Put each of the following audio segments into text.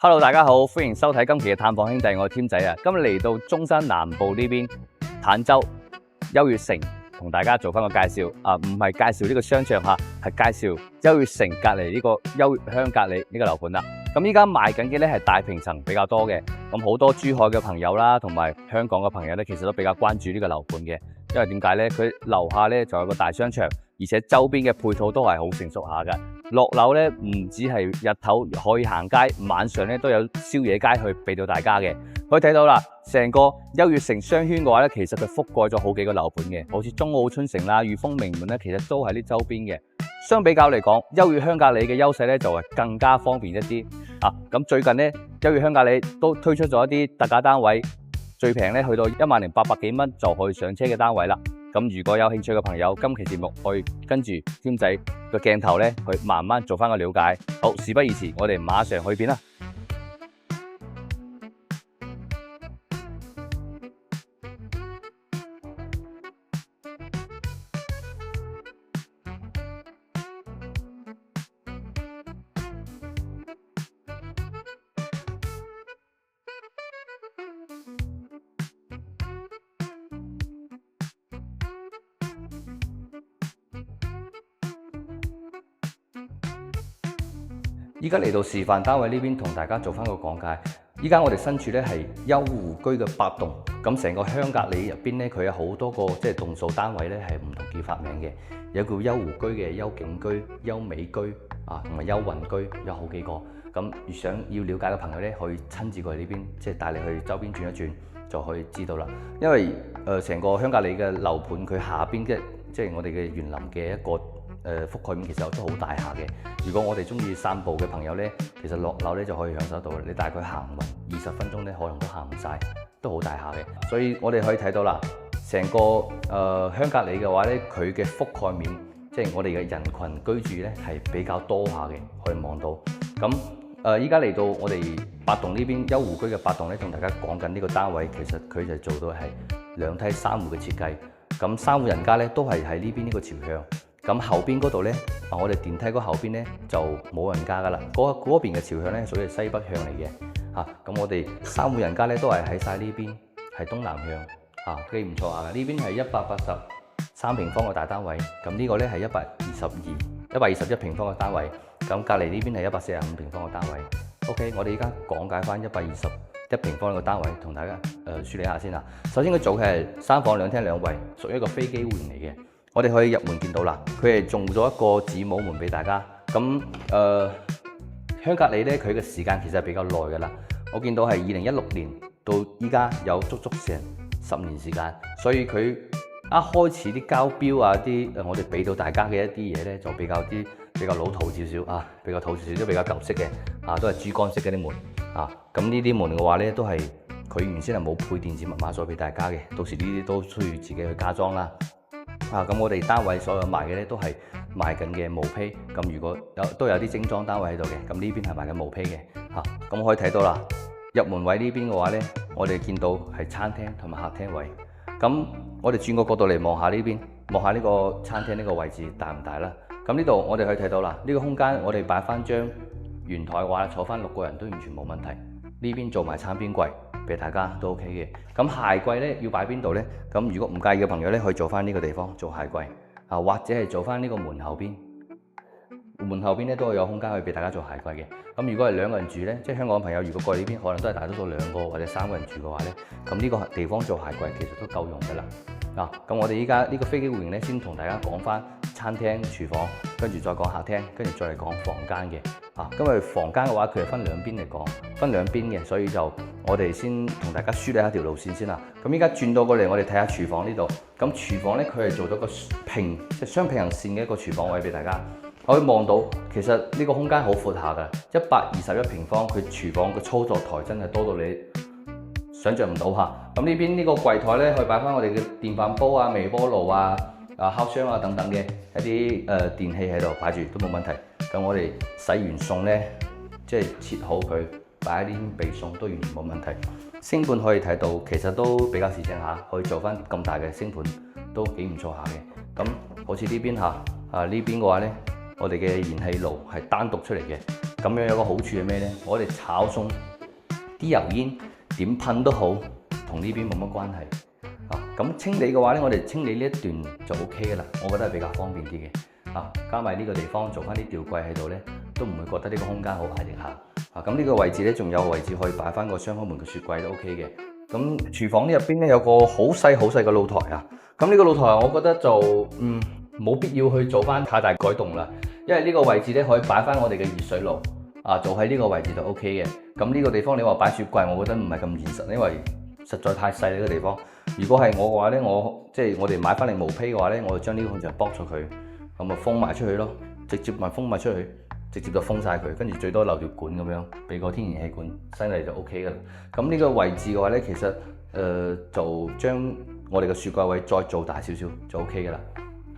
Hello， 大家好，歡迎收睇今期嘅探訪兄弟，我係添仔啊。今日嚟到中山南部呢邊坦洲優越城，同大家做翻個介紹啊，唔係介紹呢個商場嚇，係介紹優越城隔離呢個優越鄉隔離呢個樓盤啦。咁依家賣緊嘅咧係大平層比較多嘅，咁好多珠海嘅朋友啦，同埋香港嘅朋友咧，其實都比較關注呢個樓盤嘅，因為點解咧？佢樓下咧就有個大商場，而且周邊嘅配套都係好成熟下嘅。落樓咧唔止係日頭可以行街，晚上咧都有宵夜街去俾到大家嘅。可以睇到啦，成個優越城商圈嘅話咧，其實佢覆蓋咗好幾個樓盤嘅，好似中澳春城啦、裕豐名門咧，其實都喺呢周邊嘅。相比較嚟講，優越鄉隔離嘅優勢咧就係更加方便一啲啊！咁最近咧，優越鄉隔離都推出咗一啲特價單位，最平咧去到10800幾蚊就可以上車嘅單位啦。咁如果有興趣嘅朋友，今期節目可以跟住添仔個鏡頭咧，去慢慢做翻個了解。好，事不宜遲，我哋馬上去片啦！依家嚟到示範單位呢邊，同大家做翻個講解。依家我哋身處咧係優湖居嘅8棟，咁成個鄉隔離入邊咧，佢有好多個即係棟數單位咧係唔同叫法名嘅，有叫優湖居嘅、優景居、優美居啊，同埋優雲居，有好幾個。咁如想要了解嘅朋友咧，可以親自過嚟呢邊，即係帶你去周邊轉一轉，就可以知道啦。因為成個鄉隔離嘅樓盤，佢下邊即係我哋嘅園林嘅一個覆蓋面其實都好大下嘅。如果我哋中意散步嘅朋友咧，其實落樓咧就可以享受到。你大概行勻20分鐘咧，可能都行唔晒，都好大下嘅。所以我哋可以睇到啦，成個鄉隔離嘅話咧，佢嘅覆蓋面，即係我哋嘅人群居住咧係比較多下嘅，可以望到。咁依家嚟到我哋8棟呢邊優湖居嘅8棟咧，同大家講緊呢個單位，其實佢就做到係2梯3戶嘅設計。咁3戶人家咧都係喺呢邊呢個朝向。咁後邊嗰度咧，我哋電梯嗰後邊咧就冇人家噶啦。嗰邊嘅朝向咧屬於西北向嚟嘅嚇。咁我哋3戶人家咧都係喺晒呢邊，係東南向嚇，幾唔錯啊！呢邊係183平方嘅大單位，咁呢個咧係121平方嘅單位。咁隔離呢邊係145平方嘅單位。OK， 我哋而家講解翻121平方嘅單位，同大家梳理下先啦。首先佢做嘅係3房2廳2衛，屬於一個飛機戶型嚟嘅。我哋可以入門見到啦，佢係種咗一個子母門俾大家。咁鄉隔離咧，佢嘅時間其實係比較耐噶啦。我見到係2016年到依家有足成10年時間，所以佢一開始啲交標啊，我哋俾到大家嘅一啲嘢咧，就比較老土少少啊，比較土少少，都比較舊式嘅啊，都係珠江式嗰啲門啊。咁呢啲門嘅話咧，都係佢原先係冇配電子密碼鎖俾大家嘅，到時呢啲都需要自己去加裝啦。咁我哋單位所有賣嘅咧都係賣緊嘅毛坯，咁如果都有啲精裝單位喺度嘅，咁呢邊係賣緊毛坯嘅嚇。咁可以睇到啦，入門位呢邊嘅話咧，我哋見到係餐廳同埋客廳位。咁我哋轉個角度嚟望下呢邊，望下呢個餐廳呢個位置大唔大啦？咁呢度我哋可以睇到啦，呢個空間我哋擺翻張圓台嘅話，坐翻6個人都完全冇問題。呢邊做埋餐邊櫃俾大家都 OK 嘅。咁鞋櫃咧要擺邊度咧？咁如果唔介意嘅朋友咧，可以做翻呢個地方做鞋櫃啊，或者係做翻呢個門後邊。門後邊咧都有空間去俾大家做鞋櫃嘅。咁如果係2個人住咧，即係香港嘅朋友，如果過嚟呢邊可能都係大多數2個或者3個人住嘅話咧，咁呢個地方做鞋櫃其實都夠用㗎啦。咁我哋依家呢個飛機戶型咧，先同大家講翻餐廳、廚房，跟住再講客廳，跟住再嚟講房間嘅。因為房間嘅話，佢係分兩邊嚟講，分兩邊嘅，所以就我哋先同大家梳理一條路線先啦。咁依家轉到過嚟，我哋睇下廚房呢度。咁廚房咧，佢係做咗個即係雙平行線嘅一個廚房位俾大家。可以望到，其實呢個空間好闊下㗎，121平方，佢廚房個操作台真係多到你想像唔到嚇。咁呢邊呢個櫃台咧，可以擺翻我哋嘅電飯煲啊、微波爐啊、烤箱啊等等嘅一啲電器喺度擺住都冇問題。咁我哋洗完餸咧，即係切好佢擺喺呢邊備餸都完全冇問題。星盤可以睇到，其實都比較時正下，可以做翻咁大嘅星盤都幾唔錯下嘅。咁好似呢邊呢邊嘅話咧，我哋嘅燃氣爐係單獨出嚟嘅，咁樣有個好處係咩呢？我哋炒餸啲油煙點噴都好，同呢邊冇乜關係啊。咁清理嘅話呢，我哋清理呢一段就 OK 嘅啦，我覺得係比較方便啲嘅啊。加埋呢個地方做翻啲吊櫃喺度呢，都唔會覺得呢個空間好壓抑下啊。咁呢個位置呢，仲有位置可以擺翻個雙開門嘅雪櫃都 OK 嘅。咁廚房呢入邊呢，有個好細嘅露台啊。咁呢個露台我覺得就冇必要去做翻太大改動啦，因為呢個位置呢，可以擺翻我哋嘅熱水爐啊，做喺呢個位置就 OK 嘅。咁呢個地方你話擺雪櫃，我覺得唔係咁現實，因為實在太細呢個地方。如果係我嘅話呢，我哋買翻嚟毛坯嘅話呢，我就將呢個就剝咗佢，咁啊封埋出去咯，直接封埋出去，直接就封晒佢，跟住最多留條管咁樣，俾個天然氣管伸嚟就 OK 噶啦。咁呢個位置嘅話呢，其實就將我哋嘅雪櫃位再做大少少就 OK 噶啦。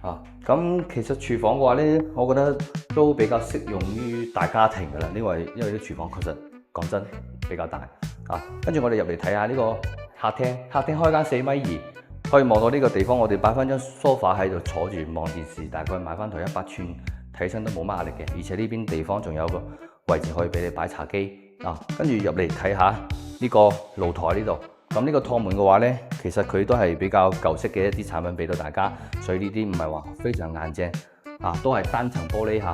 啊，咁其實廚房嘅話呢，我覺得都比較適用於大家庭噶啦，因為啲廚房確實講真比較大啊。跟住我哋入嚟睇下呢個客廳，客廳開間4.2米，可以望到呢個地方，我哋擺翻張梳化喺度坐住望電視，大概買翻台100寸，睇起身都冇乜壓力嘅。而且呢邊地方仲有個位置可以俾你擺茶几啊。跟住入嚟睇下呢個露台呢度。咁呢個趟門嘅話呢，其實佢都係比較舊式嘅一啲產品俾到大家，所以呢啲唔係話非常硬淨啊，都係單層玻璃嚇。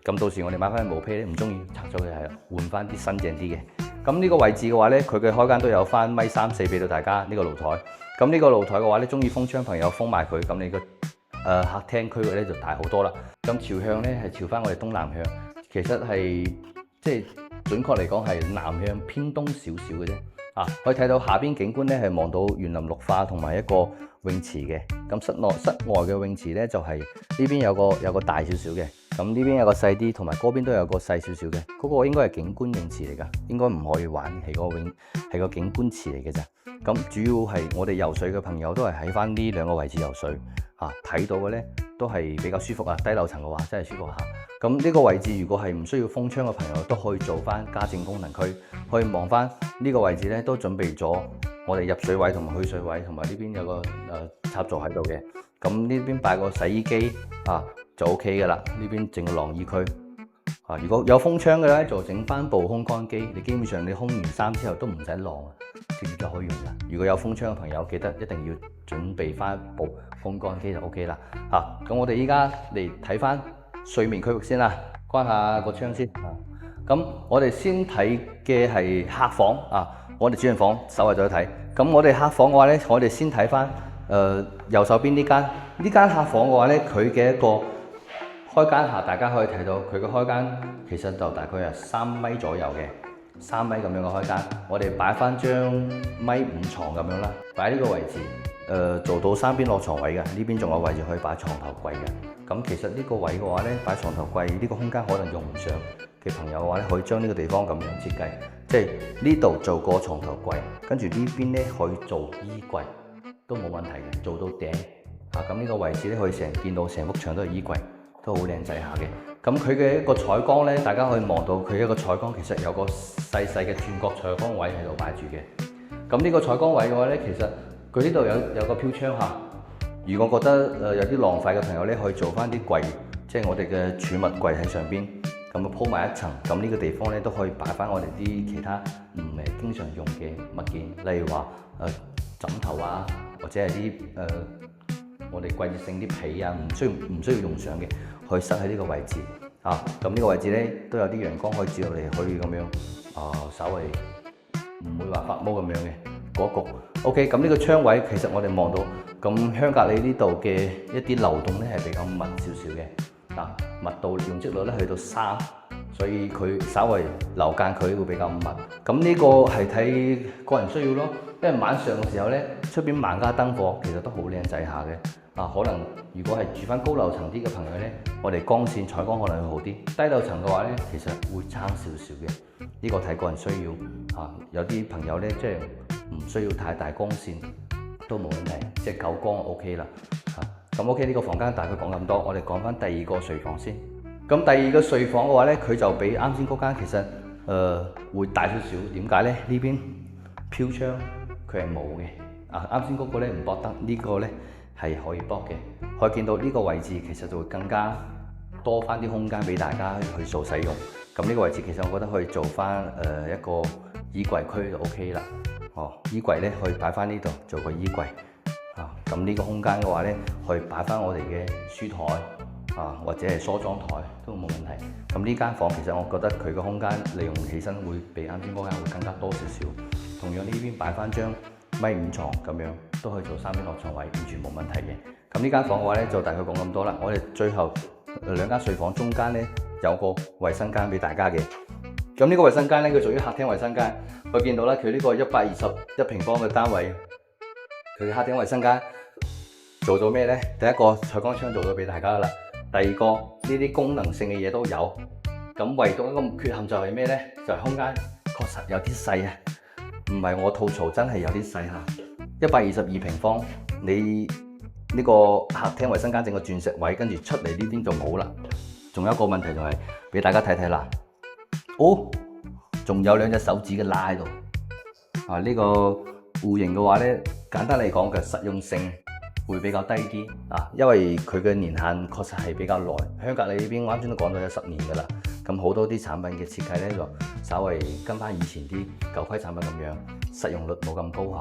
咁到時我哋買翻毛坯咧，唔中意拆咗佢，係換翻啲新淨啲嘅。咁呢個位置嘅話呢，佢嘅開間都有翻1.34米俾到大家呢個露台。咁呢個露台嘅話呢，中意封窗朋友封埋佢，咁你個客廳區域呢就大好多啦。咁朝向呢係朝翻我哋東南向，其實係準確嚟講係南向偏東少少嘅啫。啊，可以睇到下邊景觀咧係望到園林綠化同埋一個泳池嘅。咁室外嘅泳池咧就係呢邊有個大少少嘅，咁呢邊有個細啲，同埋嗰邊都有個細少少嘅。嗰個應該係景觀泳池嚟㗎，應該唔可以玩，係個景觀池嚟嘅咋。咁主要係我哋游水嘅朋友都係喺翻呢兩個位置游水，睇到嘅咧都係比較舒服啊。低樓層嘅話真係舒服下。咁呢個位置如果係唔需要封窗嘅朋友，都可以做翻家政功能區，可以望翻呢個位置咧都準備咗我哋入水位同埋去水位，同埋呢邊有個插座喺度嘅。咁呢邊擺個洗衣機就 OK 噶啦。呢邊整個晾衣區如果有封窗嘅咧，就整翻部烘乾機。你基本上你烘完衫之後都唔使晾，直接就可以用啦。如果有封窗嘅朋友，記得一定要準備翻部烘乾機就 OK 啦。咁我哋依家嚟睇翻睡眠區域先啦，關下個窗先。咁我哋先睇嘅係客房我哋主人房稍為再睇。咁我哋客房嘅話呢，我哋先睇翻右手邊呢間客房嘅話呢，佢嘅一個開間大家可以睇到佢嘅開間其實就大概係3米左右嘅，3米咁樣嘅開間。我哋擺翻張1.5米床咁樣啦，擺喺呢個位置，做到3邊落床位嘅，呢邊仲有位置可以擺床頭櫃嘅。咁其實呢個位嘅話呢，擺床頭櫃呢個空間可能用唔上嘅朋友嘅話呢，可以將呢個地方咁樣設計，即係呢度做個床頭櫃，跟住呢邊呢可以做衣櫃都冇問題嘅，做到頂咁呢個位置呢，可以見到成幅牆都係衣櫃，都好靚仔下嘅。咁佢嘅一個採光呢，大家可以望到佢一個採光其實有個細嘅轉角採光位喺度擺住嘅。咁呢個採光位嘅話呢，其實佢呢度有個飄窗如果覺得有啲浪費嘅朋友呢，可以做翻啲櫃，即係我哋嘅儲物櫃喺上邊，咁鋪埋一層，咁呢個地方呢，都可以擺翻我哋啲其他唔係經常用嘅物件，例如話枕頭或者係啲我哋季節性啲被唔需要用上嘅，可以塞喺呢個位置咁呢個位置呢，都有啲陽光可以照入嚟，可以咁樣稍微唔會話發毛咁樣嘅嗰局。OK， 咁呢個窗位其實我哋望到咁香格里呢度嘅一啲流動呢係比較密少少嘅密度容積率咧去到3，所以佢稍微樓間距會比較密。咁呢個係睇個人需要咯，因為晚上嘅時候呢，出邊萬家燈火其實都好靚仔下嘅。可能如果係住翻高樓層啲嘅朋友呢，我哋光線採光可能會好啲。低樓層嘅話呢，其實會差少少嘅。呢個睇個人需要有啲朋友呢，即係唔需要太大光線都冇問題，即係夠光就 OK 啦。咁 OK， 呢個房間大概講咁多，我哋講翻第二個睡房先。咁第二個睡房嘅話呢，佢就比啱先嗰間其實會大少少。點解呢？呢邊飄窗佢係冇嘅。啱先嗰個呢唔駁得，呢個呢係可以駁嘅。可以見到呢個位置其實就會更加多翻啲空間俾大家去做使用。咁呢個位置其實我覺得可以做翻一個衣櫃區就 OK 啦。衣櫃咧可以擺翻呢度做個衣櫃。咁呢個空間嘅話咧，可以擺翻我哋嘅書台或者係梳妝台都冇問題。咁呢間房其實我覺得佢個空間利用起身會比啱先嗰間會更加多少少。同樣呢邊擺翻張米五床咁樣都可以做3邊落床位，完全冇問題嘅。咁呢間房嘅話咧就大概講咁多啦。我哋最後2間睡房中間咧有個衛生間俾大家嘅。咁呢個衛生間咧佢屬於客廳衛生間。我見到啦，佢呢個121平方嘅單位，佢嘅客廳衛生間做到咩咧？第一個採光窗做到俾大家啦。第二個呢啲功能性嘅嘢都有。咁唯獨一個缺陷就係咩咧？就係空間確實有啲細啊！唔係我吐槽，真係有啲細嚇。122平方，你呢個客廳衛生間整個鑽石位，跟住出嚟呢邊就冇啦。仲有一個問題就係俾大家睇睇啦。仲有2隻手指嘅拉喺度。呢個戶型嘅話咧，簡單嚟講嘅實用性會比較低啲因為佢嘅年限確實係比較耐。香格里呢邊我啱先都講到有10年㗎啦。咁好多啲產品嘅設計咧就稍微跟翻以前啲舊規產品咁樣，實用率冇咁高嚇。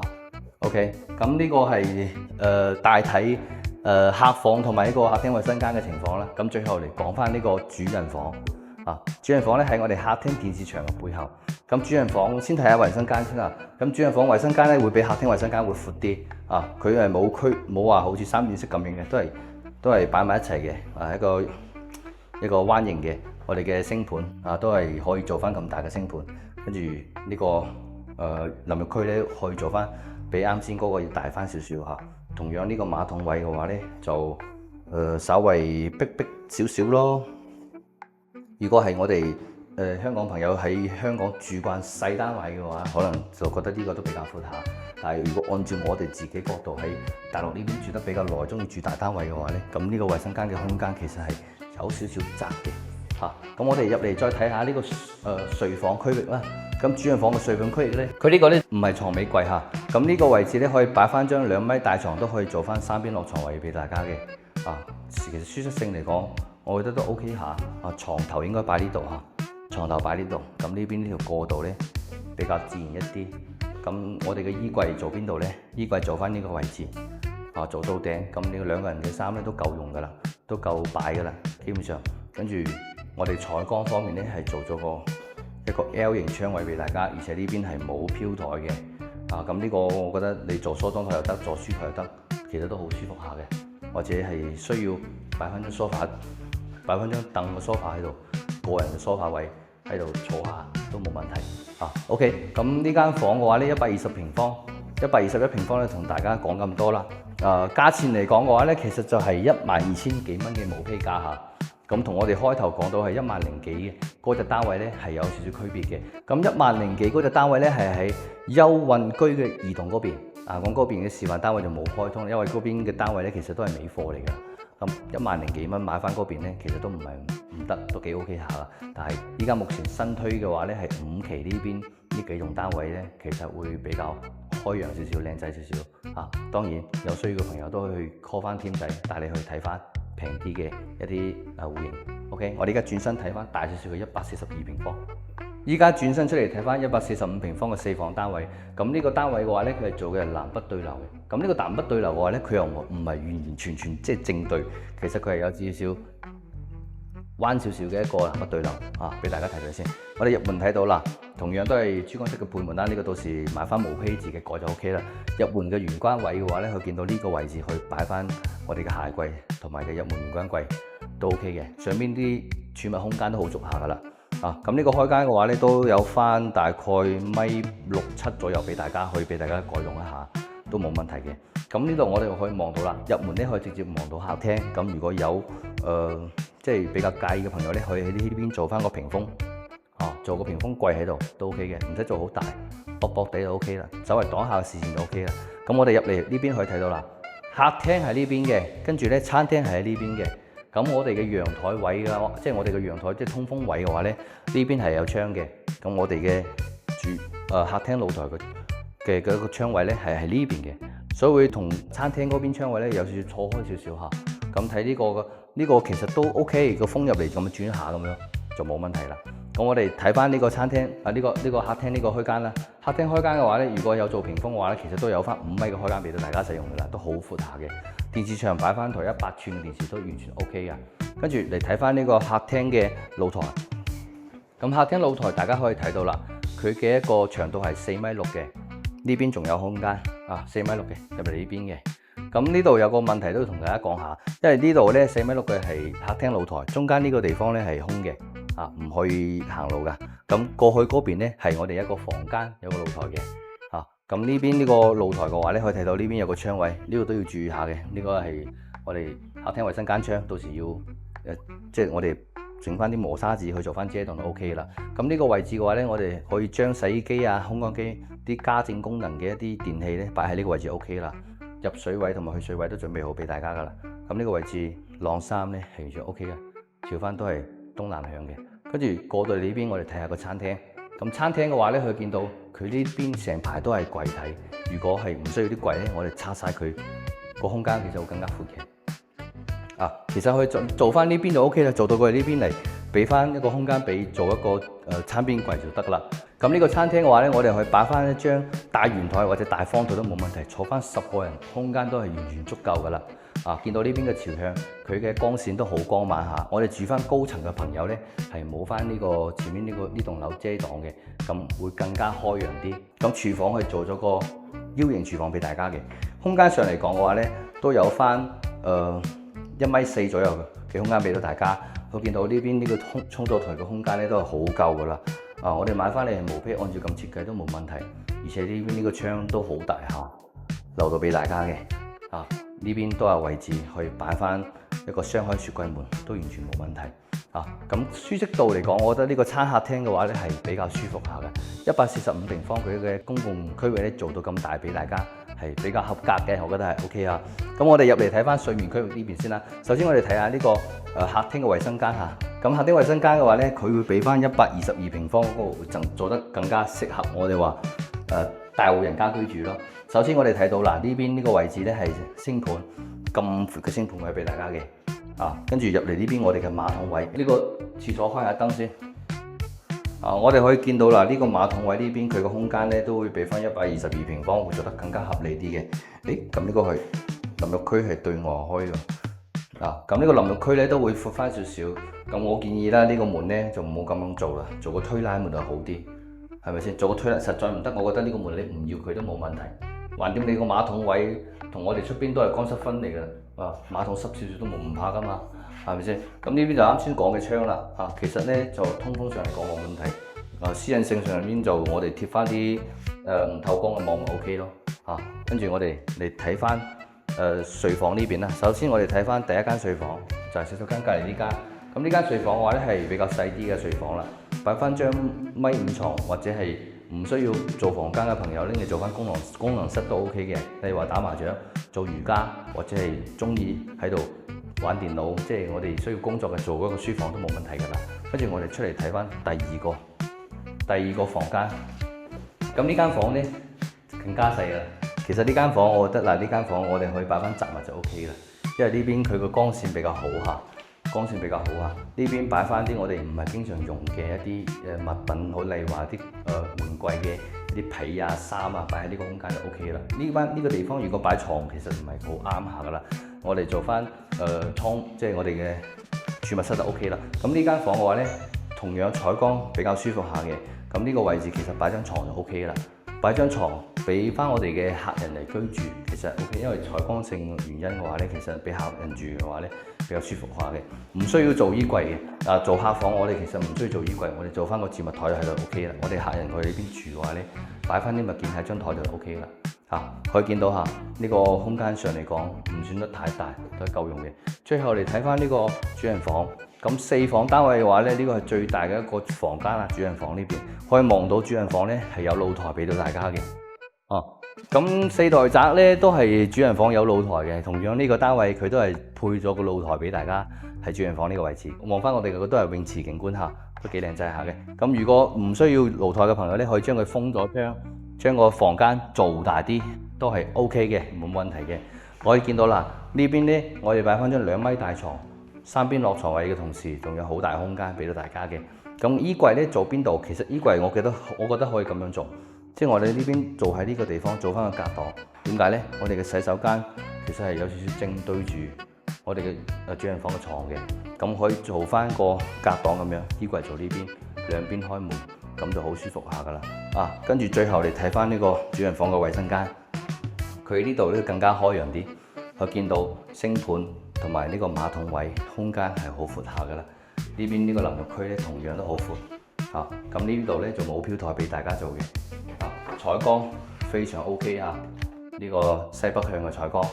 OK， 咁呢個係大體客房同埋呢個客廳衛生間嘅情況啦。咁最後嚟講翻呢個主人房。主人房咧喺我哋客廳電視牆嘅背後。咁主人房先睇下衛生間先啦。咁主人房衛生間咧會比客廳衛生間會闊啲佢係冇話好似3段式咁樣嘅，都係擺埋一齊嘅一個彎形嘅。我哋嘅星盤都係可以做翻咁大嘅星盤，跟住呢個淋浴區咧可以做翻比啱先嗰個要大翻少少。同樣呢個馬桶位嘅話咧就稍微逼少少咯。如果係我哋香港朋友喺香港住慣細單位嘅話，可能就覺得呢個都比較闊下。但係如果按照我哋自己角度喺大陸呢邊住得比較耐，中意住大單位嘅話咧，咁呢個衛生間嘅空間其實係有少少窄嘅。咁我哋入嚟再睇下呢個睡房區域啦。咁主人房嘅睡房區域咧，佢呢個咧唔係床尾櫃嚇。咁呢個位置咧可以擺翻張2米大床，都可以做翻3邊落床位俾大家嘅。其實舒適性嚟講，我覺得都 OK 下。床頭應該擺呢度床頭擺呢度。咁呢邊呢條過道咧比較自然一啲。咁我哋嘅衣櫃做邊度咧？衣櫃做翻呢個位置做到頂。咁你2個人嘅衫咧都夠用噶啦，都夠擺噶啦，基本上。跟住我哋採光方面咧係做咗一個 L 型窗位俾大家，而且呢邊係冇飄台嘅。咁呢個我覺得你做梳妝台又得，做書台又得，其實都好舒服下嘅。或者係需要擺翻張梳化，擺翻張凳嘅梳化喺度，個人嘅梳化位喺度坐下都冇問題。OK， 咁呢間房嘅話咧121平方咧，同大家講咁多啦。價錢嚟講嘅話咧，其實就係12000幾蚊嘅毛坯價下。咁同我哋開頭講到係10000幾嘅嗰隻單位咧係有少少區別嘅。咁10000幾嗰隻單位咧係喺優運居嘅怡動嗰邊。我嗰邊嘅示範單位就冇開通，因為嗰邊嘅單位咧其實都係尾貨嚟㗎。咁10000幾蚊買翻嗰邊咧，其實都唔係唔得，都幾 OK 下啦。但係依家目前新推嘅話咧，係5期呢邊呢幾棟單位咧，其實會比較開揚少少、靚仔少少。當然有需要嘅朋友都可以去 call 翻添仔，帶你去睇翻平啲嘅一啲戶型。OK， 我哋而家轉身睇翻大少少嘅142平方。依家轉身出嚟睇翻145平方嘅4房單位。咁呢個單位嘅話咧，佢係做嘅係南北對流嘅。咁呢個南北對流嘅話咧，佢又唔係完全即係正對，其實佢係有少少彎少少嘅一個南北對流俾大家睇睇先。我哋入門睇到啦，同樣都係珠江式嘅配門啦。呢個到時買翻毛坯自己改就 OK 啦。入門嘅玄關位嘅話咧，佢見到呢個位置去擺翻我哋嘅鞋櫃同埋嘅入門玄關櫃都 OK 嘅。上邊啲儲物空間都好足下噶啦。咁呢個開間嘅話咧，都有翻大概1.67米左右俾大家改用一下，都冇問題嘅。咁呢度我哋可以望到啦，入門咧可以直接望到客廳。咁如果有即係比較介意嘅朋友咧，可以喺呢邊做翻個屏風，做個屏風櫃喺度都 OK 嘅，唔使做好大，薄薄地就 OK 啦，稍微擋下視線就 OK 啦。咁我哋入嚟呢邊可以睇到啦，客廳係呢邊嘅，跟住咧餐廳係喺呢邊嘅。咁我哋嘅陽台位嘅，即係我哋嘅陽台即係通風位嘅話咧，呢邊係有窗嘅。咁我哋嘅客廳露台嘅嗰個窗位咧係喺呢邊嘅，所以會同餐廳嗰邊窗位咧有少少錯開少少嚇。咁睇呢個其實都 OK，個風入嚟咁轉下咁樣就冇問題啦。咁我哋睇翻呢個餐廳啊，呢個客廳呢個開間啦。客廳開間嘅話咧，如果有做屏風嘅話咧，其實都有翻5米嘅開間俾到大家使用噶啦，都好闊下嘅。電視牆擺翻台100寸嘅電視都完全 OK 噶。跟住嚟睇翻呢個客廳嘅露台。咁客廳露台大家可以睇到啦，佢嘅一個長度係4.6米嘅，呢邊仲有空間啊，4.6米嘅入嚟呢邊嘅。咁呢度有個問題都要同大家講下，因為呢度咧4.6米嘅係客廳露台，中間呢個地方咧係空嘅。唔可以行路噶，咁過去嗰邊咧係我哋一個房間，有個露台嘅，咁呢邊呢個露台嘅話咧，可以睇到呢邊有個窗位，呢度都要注意下嘅，呢個係我哋客廳衞生間窗，到時要即係我哋整翻啲磨砂紙去做翻遮擋就 OK 啦。咁呢個位置嘅話咧，我哋可以將洗衣機啊、烘乾機啲家政功能嘅一啲電器咧擺喺呢個位置 OK 啦。入水位同埋去水位都準備好俾大家噶啦。咁呢個位置晾衫咧係完全 OK 嘅，朝翻都係東南向嘅，跟住過到嚟呢邊，我哋睇下個餐廳。咁餐廳嘅話咧，佢見到佢呢邊成排都係櫃體。如果係唔需要啲櫃咧，我哋拆晒佢，個空間其實會更加闊嘅。其實可以做翻呢邊就 OK 啦，做到過嚟呢邊嚟，俾翻一個空間俾做一個餐邊櫃就得啦。咁呢個餐廳嘅話咧，我哋可以擺翻一張大圓台或者大方台都冇問題，坐翻10個人，空間都係完全足夠噶啦。見到呢邊嘅朝向，佢嘅光線都好光猛下。我哋住翻高層嘅朋友咧，係冇翻呢個前面呢棟樓遮擋嘅，咁會更加開揚啲。咁廚房係做咗個 U 型廚房俾大家嘅，空間上嚟講嘅話咧，都有翻1.4米左右嘅空間俾到大家。我見到呢邊呢個操作台嘅空間咧都係好夠噶啦。我哋買翻嚟係毛坯，按照咁設計都冇問題，而且呢邊呢個窗都好大下，留到俾大家嘅。呢邊都有位置去擺翻一個雙開雪櫃門，都完全冇問題。咁舒適度嚟講，我覺得呢個餐客廳嘅話咧係比較舒服下嘅。145平方佢嘅公共區域咧做到咁大俾大家，係比較合格嘅，我覺得係 OK 啊。咁我哋入嚟睇翻睡眠區域呢邊先啦。首先我哋睇下呢個客廳嘅衞生間嚇。咁客廳衞生間嘅話咧，佢會俾翻122平方嗰個就做得更加適合我哋話大戶人家居住咯。首先我哋睇到啦，呢邊呢個位置咧係星盤，咁闊嘅星盤位俾大家嘅。跟住入嚟呢邊我哋嘅馬桶位，呢個廁所開下燈先。我哋可以見到啦，呢個馬桶位呢邊佢個空間咧都會俾翻122平方，會做得更加合理啲嘅。咁呢個係淋浴區係對外開嘅。咁呢個淋浴區咧都會闊翻少少。咁我建議啦，呢個門咧就唔好咁樣做啦，做個推拉門就好啲，係咪先？做個推拉實在唔得，我覺得呢個門你唔要佢都冇問題。橫掂你個馬桶位同我哋出邊都係乾濕分離嘅，馬桶濕少少都唔怕噶嘛，係咪先？咁呢邊就啱先講嘅窗啦，其實咧就通風上嚟講冇問題，私隱性上邊就我哋貼翻啲唔透光嘅網咪 OK 咯，跟住我哋嚟睇翻睡房呢邊啦。首先我哋睇翻第一間睡房，就係洗手間隔離呢間。咁呢間睡房嘅話咧係比較細啲嘅睡房啦，擺翻張1.5米床或者係唔需要做房間嘅朋友拎嚟做翻功能室都 OK 嘅。例如話打麻雀、做瑜伽或者係中意喺度玩電腦，即係我哋需要工作嘅做嗰個書房都冇問題㗎啦。跟住我哋出嚟睇翻第二個房間。咁呢間房咧更加細啦。其實呢間房我覺得呢間房我哋可以擺翻雜物就 OK 啦，因為呢邊佢個光線比較好嚇。呢邊擺翻啲我哋唔係經常用嘅一啲物品，好例如話啲換季嘅啲被啊、衫啊，擺喺呢個空間就 OK 啦。呢個地方如果擺床其實唔係好啱下噶啦，我哋做翻倉，即係我哋嘅儲物室就 OK 啦。咁呢間房嘅話咧，同樣採光比較舒服下嘅。咁呢個位置其實擺張床就 OK 啦。擺張床俾翻我哋嘅客人嚟居住，其實 OK，因為採光性原因嘅話咧，其實俾客人住嘅話咧比較舒服下嘅，唔需要做衣櫃嘅。做客房我哋其實唔需要做衣櫃，我哋做翻個置物台喺度 OK 啦。我哋客人去呢邊住嘅話咧，擺翻啲物件喺張台度就 OK 啦。可以見到呢個空間上嚟講唔算得太大，都係夠用嘅。最後嚟睇翻呢個主人房。咁4房單位嘅話咧，呢個係最大嘅一個房間啦。主人房呢邊可以望到主人房咧係有露台俾到大家嘅。咁4台宅咧都係主人房有露台嘅，同樣呢個單位佢都係配咗個露台俾大家，喺主人房呢個位置。望翻我哋嘅都係泳池景觀下，都幾靚仔下嘅。咁如果唔需要露台嘅朋友咧，可以將佢封咗將個房間做大啲，都係 OK 嘅，冇問題嘅。可以見到啦，呢邊咧我哋擺翻張2米大床。3邊落床位嘅同時，仲有好大空間俾到大家嘅。咁衣櫃咧做邊度？其實衣櫃我覺得可以咁樣做，即係我哋呢邊做喺呢個地方做翻個隔檔。點解咧？我哋嘅洗手間其實係有少少正對住我哋嘅主人房嘅床嘅，咁可以做翻個隔檔咁樣，衣櫃做呢邊，兩邊開門，咁就好舒服下噶啦。跟住最後你睇翻呢個主人房嘅衞生間，佢呢度咧更加開揚啲，可見到星盤同埋呢個馬桶位空間係好闊下噶啦。呢邊呢個淋浴區咧同樣都好闊，咁呢度咧就冇飄台俾大家做嘅，採光非常 OK 啊！呢個西北向嘅採光，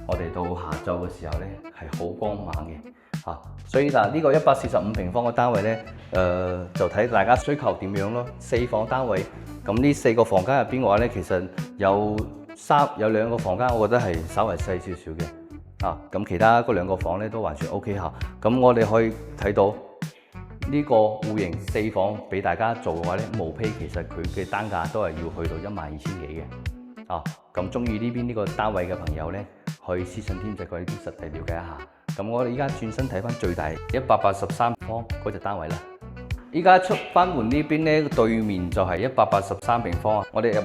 我哋到下晝嘅時候咧係好光猛嘅，所以嗱呢個145平方嘅單位咧，就睇大家需求點樣咯。4房單位，咁呢4個房間入邊嘅話咧，其實有2個房間，我覺得係稍為細少少嘅，咁其他嗰2個房咧都還算 OK 下。咁我哋可以睇到呢個戶型4房俾大家做嘅話咧，毛坯其實佢嘅單價都係要去到12000幾嘅。咁中意呢邊呢個單位嘅朋友咧，可以私信添就佢啲實地了解一下。咁我哋依家轉身睇翻最大183方嗰隻單位啦。依家出翻門呢邊咧，對面就係183平方啊！我哋入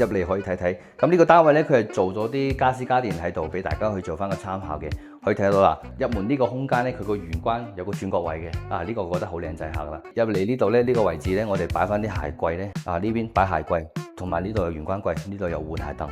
嚟可以睇睇。咁呢個單位咧，佢係做咗啲家私家電喺度，俾大家去做翻個參考嘅。可以睇到啦，入門呢個空間咧，佢個玄關有個轉角位嘅。呢個我覺得好靚仔下噶啦。入嚟呢度咧，呢個位置咧，我哋擺翻啲鞋櫃咧。呢邊擺鞋櫃，同埋呢度有玄關櫃，呢度有換鞋凳，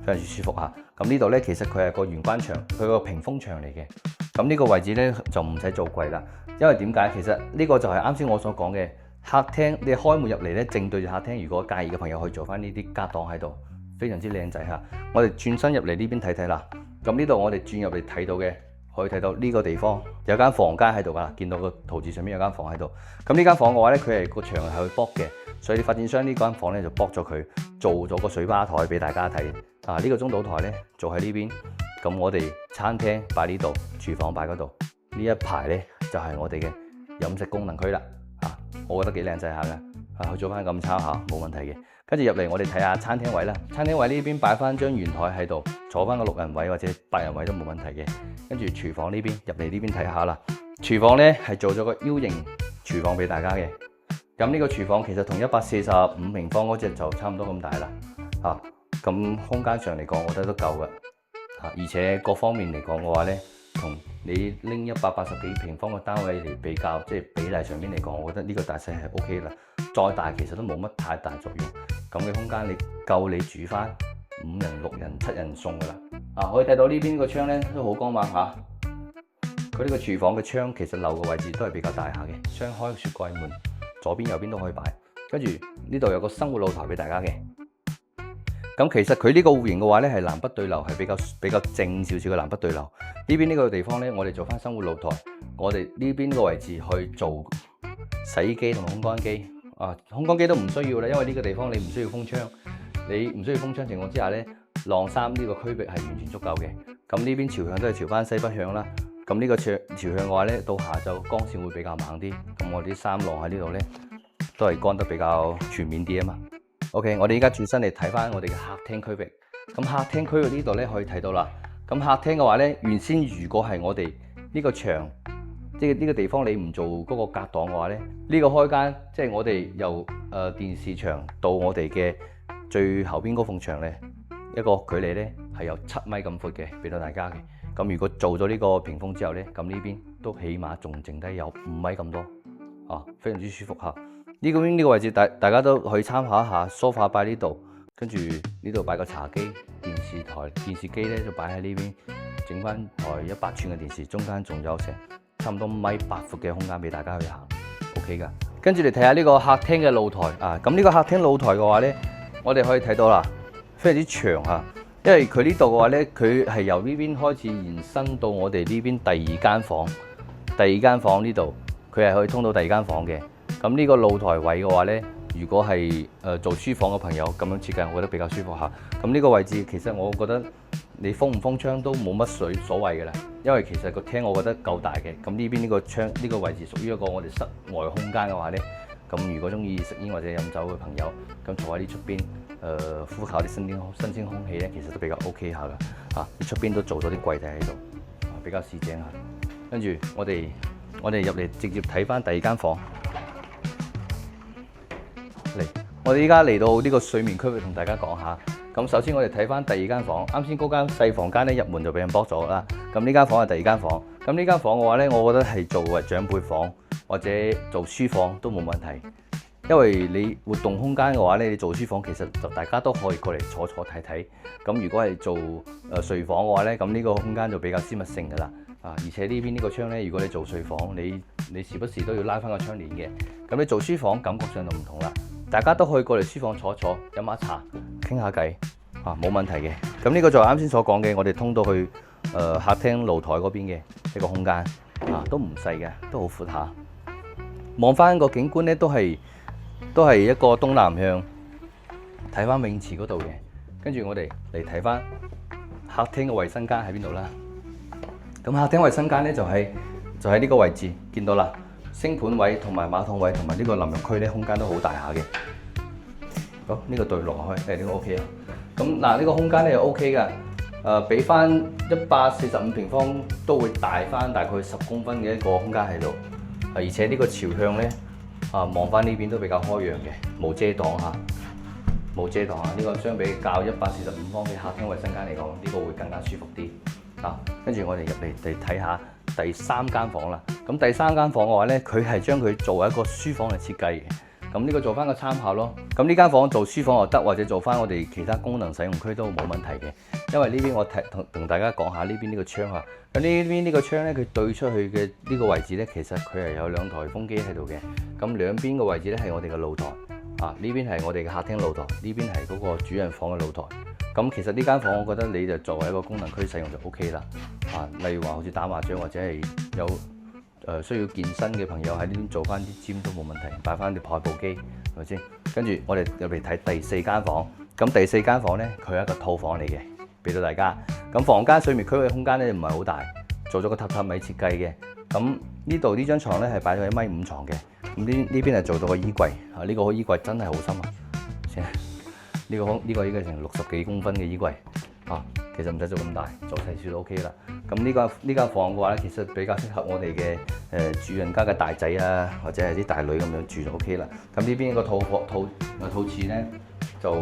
非常之舒服嚇。咁呢度咧，其實佢係個玄關牆，佢個屏風牆嚟嘅。咁呢個位置咧就唔使做櫃啦，因為點解？其實呢個就係啱先我所講嘅客廳，你開門入嚟咧，正對住客廳。如果介意嘅朋友，可以做翻呢啲隔檔喺度，非常之靚仔嚇。我哋轉身入嚟呢邊睇睇啦。咁呢度我哋轉入嚟睇到嘅，可以睇到呢個地方有間房間喺度噶，見到個圖紙上面有間房喺度。咁呢間房嘅話咧，佢係個牆係去剝嘅，所以發展商呢間房咧就剝咗佢，做咗個水吧台俾大家睇。呢個中島台咧做喺呢邊，咁我哋餐廳擺呢度，廚房擺嗰度，呢一排咧就係我哋嘅飲食功能區啦。我覺得幾靚仔下嘅，去做翻咁抄下冇問題嘅。跟住入嚟我哋睇下餐廳位啦，餐廳位呢邊擺翻張圓台喺度，坐翻個6人位或者8人位都冇問題嘅。跟住廚房呢邊入嚟呢邊睇下啦，廚房咧係做咗個 U 型廚房俾大家嘅。咁呢個廚房其實同145平方嗰隻就差唔多咁大啦，咁空間上嚟講，我覺得都夠嘅，而且各方面嚟講嘅話咧，同你拎180幾平方嘅單位嚟比較，即係比例上面嚟講，我覺得呢個大細係 OK 啦。再大其實都冇乜太大作用，咁嘅空間你夠你煮翻5人、6人、7人餸噶啦。可以睇到呢邊個窗咧都好光猛嚇。佢呢個廚房嘅窗其實漏嘅位置都係比較大下嘅，雙開雪櫃門，左邊右邊都可以擺。跟住呢度有個生活露台俾大家嘅。咁其實佢呢個戶型嘅話咧係南北對流，係比較正少少嘅南北對流。呢邊呢個地方咧，我哋做翻生活露台，我哋呢邊個位置去做洗衣機同埋烘乾機。烘乾機都唔需要啦，因為呢個地方你唔需要封窗，你唔需要封窗情況之下咧，晾衫呢個區域係完全足夠嘅。咁呢邊朝向都係朝翻西北向啦。咁呢個朝向嘅話咧，到下晝光線會比較猛啲。咁我哋啲衫晾喺呢度咧，都係乾得比較全面啲啊嘛。OK， 我哋而家轉身嚟睇翻我哋嘅客廳區域。咁客廳區域呢度咧可以睇到啦。咁客廳嘅話咧，原先如果係我哋呢個牆，即係呢個地方你唔做嗰個隔檔嘅話咧，呢個開間即係我哋由電視牆到我哋嘅最後邊嗰埲牆咧，一個距離咧係有7米咁闊嘅，俾到大家嘅。咁如果做咗呢個屏風之後咧，咁呢邊都起碼仲剩低有5米咁多，非常之舒服嚇。呢個位置大家都可以參考一下，梳化擺呢度，跟住呢度擺個茶几、電視機咧就擺喺呢邊，整翻台100寸嘅電視，中間仲有成差唔多1.8米闊嘅空間俾大家去行 ，OK 噶。跟住嚟睇下呢個客廳嘅露台咁呢個客廳露台嘅話咧，我哋可以睇到啦，非常之長嚇，因為佢呢度嘅話咧，佢係由呢邊開始延伸到我哋呢邊第二間房，呢度佢係可以通到第二間房嘅。咁呢個露台位嘅話咧，如果係做書房嘅朋友咁樣設計，我覺得比較舒服嚇。咁呢個位置其實我覺得你封唔封窗都冇乜所謂嘅啦，因為其實個廳我覺得夠大嘅。咁呢邊呢個窗呢個位置屬於一個我哋室外空間嘅話咧，咁如果中意食煙或者飲酒嘅朋友，咁坐喺呢出邊呼吸啲新鮮空氣咧，其實都比較 OK 下噶。呢出邊都做咗啲櫃仔喺度，比較市井下。跟住我哋入嚟直接睇翻第二間房。我哋依家嚟到呢個睡眠區域同大家講下。咁首先我哋睇翻第二間房，啱先嗰間細房間咧入門就俾人剝咗啦。咁呢間房係第二間房。咁呢間房嘅話咧，我覺得係作為長輩房或者做書房都冇問題。因為你活動空間嘅話咧，你做書房其實就大家都可以過嚟坐睇睇。咁如果係做睡房嘅話咧，咁呢個空間就比較私密性㗎啦。而且呢邊呢個窗咧，如果你做睡房，你時不時都要拉翻個窗簾嘅。咁你做書房感覺上就唔同啦。大家都可以過嚟書房坐飲下茶，傾下偈，冇問題嘅。咁呢個就係啱先所講嘅，我哋通到去客廳露台嗰邊嘅一個空間，都唔細嘅，都好闊下。望翻個景觀咧，都係一個東南向，睇翻泳池嗰度嘅。跟住我哋嚟睇翻客廳嘅衞生間喺邊度啦。咁客廳衞生間咧就喺呢個位置，見到啦。星盆位同埋馬桶位同埋呢個淋浴區咧，空間都好大下嘅。好，呢個對落去，呢個 OK 啦。咁嗱，呢個空間咧又 OK 噶。俾翻145平方都會大翻大概10公分嘅一個空間喺度。而且呢個朝向咧，望翻呢邊都比較開揚嘅，冇遮擋嚇，冇遮擋嚇。呢個相比較145方嘅客廳衞生間嚟講，呢個會更加舒服啲。跟住我哋入嚟睇下第三間房啦。咁第三間房嘅話咧，佢係將佢做一個書房嘅設計嘅。咁呢個做翻個參考咯。咁呢間房做書房又得，或者做翻我哋其他功能使用區都冇問題嘅。因為呢邊我同大家講下呢邊呢個窗啊。咁呢邊呢個窗咧，佢對出去嘅呢個位置咧，其實佢係有2台風機喺度嘅。咁兩邊嘅位置咧係我哋嘅露台，呢邊係我哋嘅客廳露台，呢邊係嗰個主人房嘅露台。咁其實呢間房，我覺得你就作為一個功能區使用就 OK 啦。例如話好似打麻將或者係有需要健身嘅朋友喺呢邊做翻啲 gym 都冇問題，擺翻啲跑步機，係咪先？跟住我哋入嚟睇第四間房。咁第四間房咧，佢係一個套房嚟嘅，俾到大家。咁房間睡眠區嘅空間咧唔係好大，做咗個榻榻米設計嘅。咁呢度呢張床咧係擺咗1.5米床嘅。咁呢邊係做到個衣櫃，呢個衣櫃真係好深啊！呢個衣櫃成60幾公分嘅衣櫃，其實唔使做咁大，做細少都 OK 啦。咁呢間房嘅話咧，其實比較適合我哋嘅主人家嘅大仔啊，或者係啲大女咁樣住就 OK 啦。咁呢邊個套廁咧，就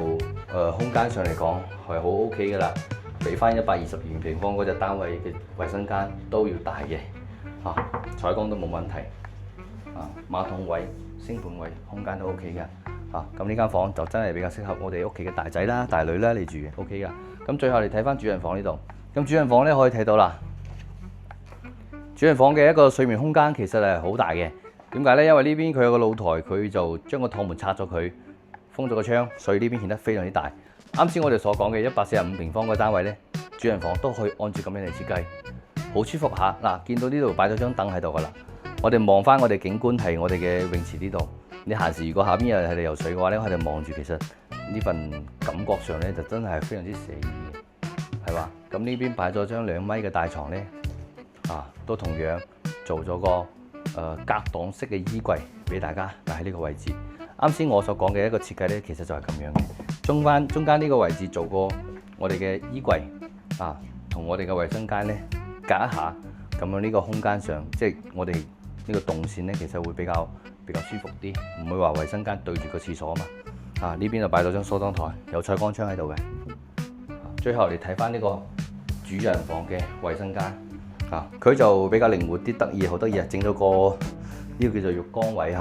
空間上嚟講係好 OK 噶啦，比翻122平方嗰隻單位嘅衞生間都要大嘅，採光都冇問題，馬桶位、星盆位空間都 OK 嘅。咁呢間房就真係比較適合我哋屋企嘅大仔啦、大女啦嚟住嘅 OK 噶。咁最後你睇翻主人房呢度，咁主人房咧可以睇到啦。主人房嘅一個睡眠空間其實係好大嘅。點解咧？因為呢邊佢有個露台，佢就將個趟門拆咗佢，封咗個窗，所以呢邊顯得非常之大。啱先我哋所講嘅145平方個單位咧，主人房都可以按照咁樣嚟設計，好舒服下。嗱，見到呢度擺咗張凳喺度噶啦。我哋望翻我哋景觀係我哋嘅泳池呢度。你閒時如果下邊有人喺度游水嘅話咧，我哋望住，其實呢份感覺上咧就真係非常之寫意嘅，係嘛？咁呢邊擺咗張2米嘅大床咧，都同樣做咗個隔檔式嘅衣櫃俾大家擺喺呢個位置。啱先我所講嘅一個設計咧，其實就係咁樣嘅。中間呢個位置做過我哋嘅衣櫃，同我哋嘅衞生間咧隔一下，咁樣呢個空間上，即係我哋呢個動線咧，其實會比較舒服啲，唔會話衞生間對住個廁所啊嘛。呢邊就擺咗張梳妝台，有採光窗喺度嘅。最後你睇翻呢個主人房嘅衞生間，佢就比較靈活啲，得意好得意啊！整咗個呢個叫做浴缸位嚇，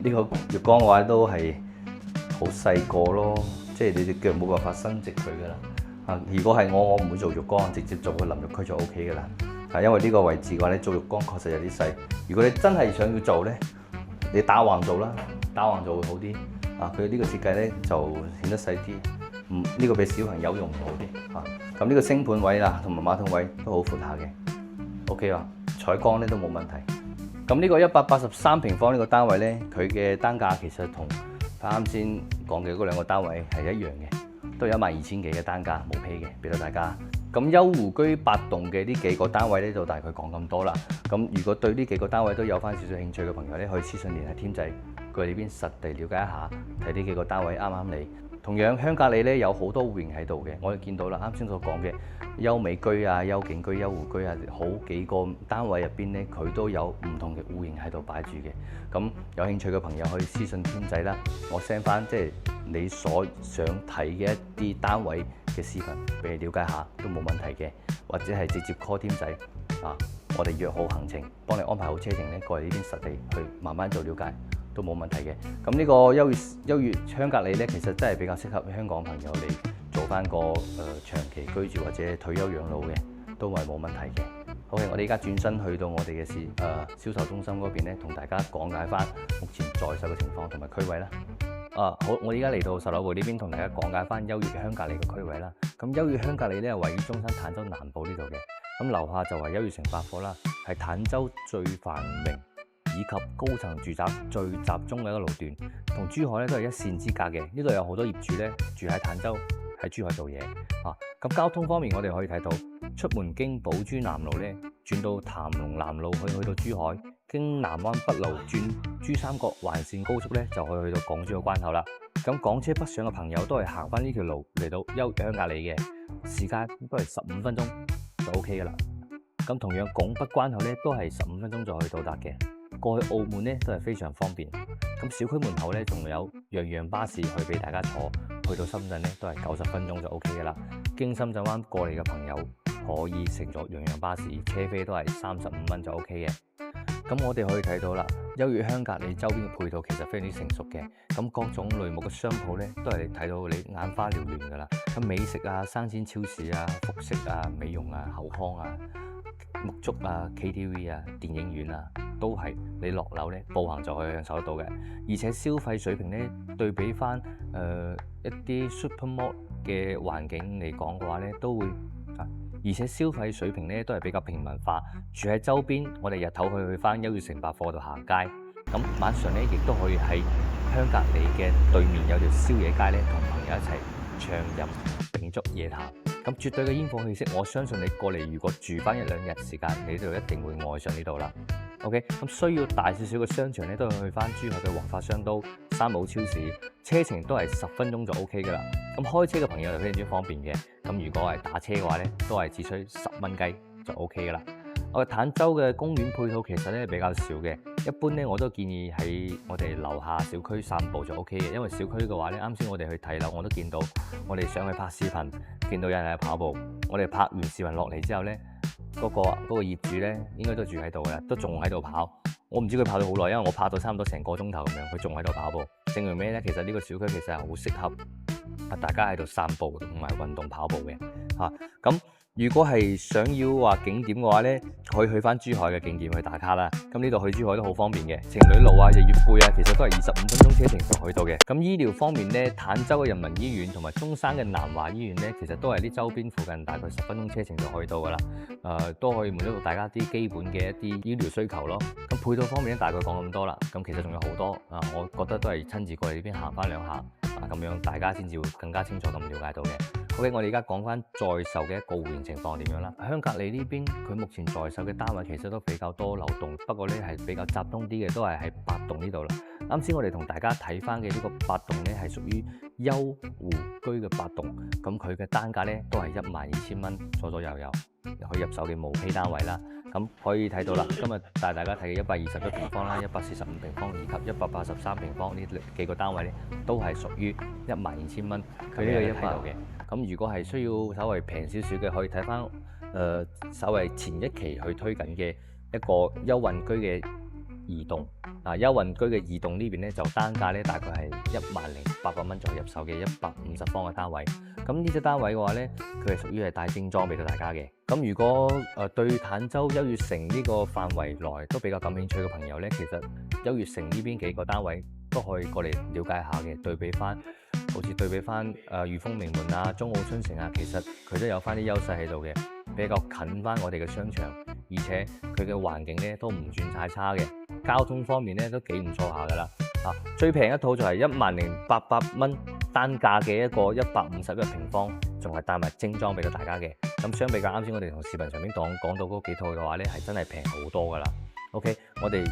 呢個浴缸嘅話都係好細個咯，即係你隻腳冇辦法伸直佢噶啦。如果係我唔會做浴缸，直接做個淋浴區就 O K 噶啦。因為呢個位置嘅話咧，做浴缸確實有啲細。如果你真係想要做咧，你打橫做啦，打橫做會好啲。佢呢個設計咧就顯得細啲，呢個俾小朋友用好啲。咁呢個星盆位啦，同埋馬桶位都好闊下嘅 ，OK 啊，採光咧都冇問題。咁呢個183平方呢個單位咧，佢嘅單價其實同啱先講嘅嗰2個單位係一樣嘅，都係12000幾嘅單價，冇批嘅，俾到大家。咁優湖居8棟嘅呢幾個單位咧，就大概講咁多啦。咁如果對呢幾個單位都有翻少少興趣嘅朋友咧，可以私信聯繫添仔，過嚟呢邊實地了解一下，睇呢幾個單位啱唔啱你。同樣香格里咧有好多戶型喺度嘅，我哋見到啦，啱先所講嘅優美居啊、優景居、優湖居啊，好幾個單位入邊咧，佢都有唔同嘅戶型喺度擺住嘅。咁有興趣嘅朋友可以私信添仔啦，我 send 翻即係你所想睇嘅一啲單位嘅視頻俾你了解下都冇問題嘅，或者係直接 call 添仔啊，我哋約好行程，幫你安排好車程咧，過嚟呢邊實地去慢慢做了解。都冇問題嘅。咁呢個優越香格里咧，其實真係比較適合香港朋友嚟做翻個長期居住或者退休養老嘅，都係冇問題嘅。好嘅，我哋而家轉身去到我哋嘅銷售中心嗰邊咧，同大家講解翻目前在售嘅情況同埋區位啦。好，我而家嚟到十樓部呢邊，同大家講解翻優越香格里嘅區位啦。咁優越香格里咧，位於中山坦洲南部呢度嘅。咁樓下就係優越城百貨啦，係坦洲最繁榮以及高層住宅最集中嘅一個路段，同珠海咧都係一線之隔嘅。呢度有好多業主咧住喺坦洲，喺珠海做嘢啊。咁交通方面，我哋可以睇到出門經寶珠南路咧，轉到譚龍南路去到珠海，經南灣北路轉珠三角環線高速咧，就可以去到港珠嘅關口啦。咁港車北上嘅朋友都係行翻呢條路嚟到優越香格里嘅，時間都係15分鐘就 OK 噶啦。咁同樣拱北關口咧都係15分鐘就可以到達嘅。過去澳門咧都係非常方便，咁小區門口咧仲有洋洋巴士去俾大家坐，去到深圳咧都係90分鐘就 OK 嘅啦。經深圳灣過嚟嘅朋友可以乘坐洋洋巴士，車費都係35蚊就 OK 嘅。咁我哋可以睇到啦，優越香格里周邊嘅配套其實非常之成熟嘅，咁各種類目嘅商鋪咧都係睇到你眼花繚亂噶啦，咁美食啊、生鮮超市啊、服飾啊、美容啊、口腔啊、沐足啊、KTV 啊、電影院啊，都係你落樓咧步行就可以享受得到嘅。而且消費水平咧對比翻一啲 supermall 嘅環境嚟講嘅話咧，都會而且消費水平咧都係比較平民化。住喺周邊，我哋日頭去翻優越城百貨度行街，咁晚上咧亦都可以喺香格里嘅對面有條宵夜街咧，同朋友一齊暢飲秉燭夜談。咁絕對嘅煙火氣息，我相信你過嚟如果住翻1-2日時間，你就一定會愛上呢度啦。OK， 咁需要大少少嘅商場咧，都係去翻珠海嘅華發商都、三寶超市，車程都係10分鐘就 OK 噶啦。咁開車嘅朋友就非常之方便嘅。咁如果係打車嘅話咧，都係只需10蚊雞就 OK 噶啦。我哋坦洲嘅公園配套其實咧比較少嘅，一般咧我都建議喺我哋樓下小區散步就 OK 嘅，因為小區嘅話咧，啱先我哋去睇樓，我都見到我哋上去拍視頻，見到有人喺跑步，我哋拍完視頻落嚟之後咧，嗰個業主咧應該都住喺度嘅，都仲喺度跑。我唔知佢跑咗好耐，因為我拍到差唔多成個鐘頭咁樣，佢仲喺度跑步，證明咩咧？其實呢個小區其實係好適合大家喺度散步同埋運動跑步嘅嚇。咁如果係想要話景點嘅話咧，可以去翻珠海嘅景點去打卡啦。咁呢度去珠海都好方便嘅，情侶路啊、日月貝啊，其實都係25分鐘車程就去到嘅。咁醫療方面咧，坦洲嘅人民醫院同埋中山嘅南華醫院咧，其實都係啲周邊附近大概10分鐘車程就可以到噶啦。都可以滿足到大家啲基本嘅一啲醫療需求咯。咁配套方面咧，大概講咁多啦。咁其實仲有好多我覺得都係親自過嚟呢邊行翻2下咁樣大家先至會更加清楚咁了解到嘅。OK， 我哋而家講翻在售嘅一個戶型情況點樣啦。香格里呢邊佢目前在售嘅單位其實都比較多流動，不過咧係比較集中啲嘅，都係喺八棟呢度啦。啱先我哋同大家睇翻嘅呢個八棟咧係屬於優湖居嘅八棟，咁佢嘅單價咧都係12000蚊左左右右，可以入手嘅毛坯單位啦。咁可以睇到啦，今日帶大家睇嘅121平方啦、145平方以及183平方呢幾個單位咧，都係屬於12000蚊。佢呢個一度嘅。咁如果係需要稍微平少少嘅，可以睇翻稍微前一期去推緊嘅一個優運居嘅2棟。優運居嘅2棟呢邊咧就單價咧大概係10800蚊就入手嘅150方嘅單位。咁呢隻單位嘅話咧，佢係屬於係帶精裝俾到大家嘅。咁如果對坦洲優越城呢個範圍內都比較感興趣嘅朋友咧，其實優越城呢邊幾個單位都可以過嚟了解下嘅，對比翻。好似對比翻裕豐名門啊、中澳春城啊，其實佢都有翻啲優勢喺度嘅，比較近翻我哋嘅商場，而且佢嘅環境咧都唔算太差嘅，交通方面咧都幾唔錯下噶啦。最平一套就係10800蚊單價嘅一個151平方，仲係帶埋精裝俾到大家嘅。咁相比較啱先我哋同視頻上面講到嗰幾套嘅話咧，係真係平好多噶啦。OK， 我哋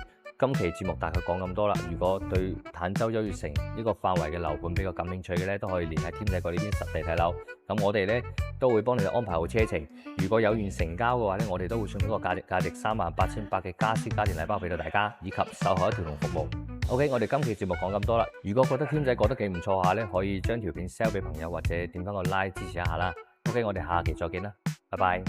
今期節目大概講咁多啦。如果對坦洲優悅城呢個範圍嘅樓盤比較感興趣嘅咧，都可以聯繫添仔過呢邊實地睇樓。咁我哋咧都會幫你哋安排好車程。如果有緣成交嘅話咧，我哋都會送一個價值38,800嘅家私家電禮包俾到大家，以及售後一條龍服務。OK， 我哋今期節目講咁多啦。如果覺得添仔講得幾唔錯下咧，可以將條片 sell 俾朋友或者點翻個 like 支持一下啦。OK， 我哋下期再見啦，拜拜。